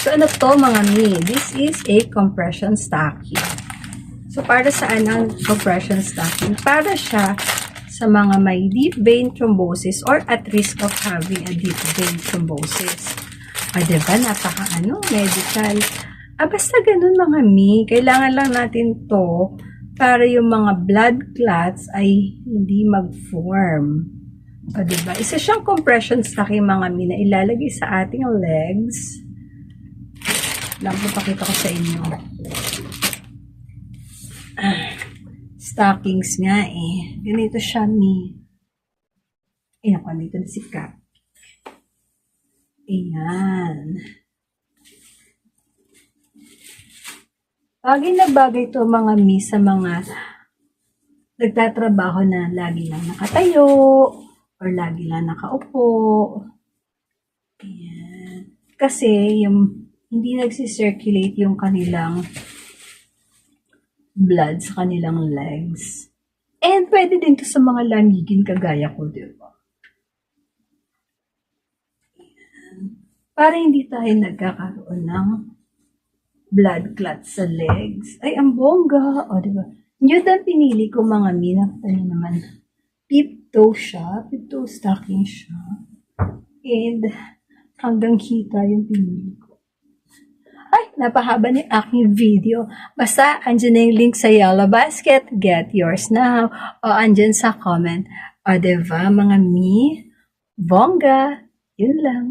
So, ano to mga mi? This is a compression stocking. So, para saan ang compression stocking? Para siya sa mga may deep vein thrombosis or at risk of having a deep vein thrombosis. O, diba? Medical. Basta ganun mga mi. Kailangan lang natin to para yung mga blood clots ay hindi mag-form. O, diba? Isa siyang compression stocking mga mi na ilalagay sa ating legs. Lang po pakita ko sa inyo. Stockings nga eh. Ganito siya mi. Ayan ko, dito na si Kat. Ayan. Bagay na bagay to mga mi sa mga nagtatrabaho na lagi lang nakatayo or lagi lang nakaupo. Ayan. Kasi yung hindi nagsisirculate yung kanilang blood sa kanilang legs. And pwede din to sa mga lamigin kagaya ko, diba? Ayan. Para hindi tayo nagkakaroon ng blood clot sa legs. Ay, ang bongga. O, diba? Yun ang pinili ko mga mina. Ano naman? Peep-toe siya. Peep-toe stocking siya. And hanggang kita yung pinili ko. Ay, napahaba ni aking video. Basta, andyan na yung link sa Yellow Basket. Get yours now. O, andyan sa comment. O, diba, mga mi? Bongga. Yun lang.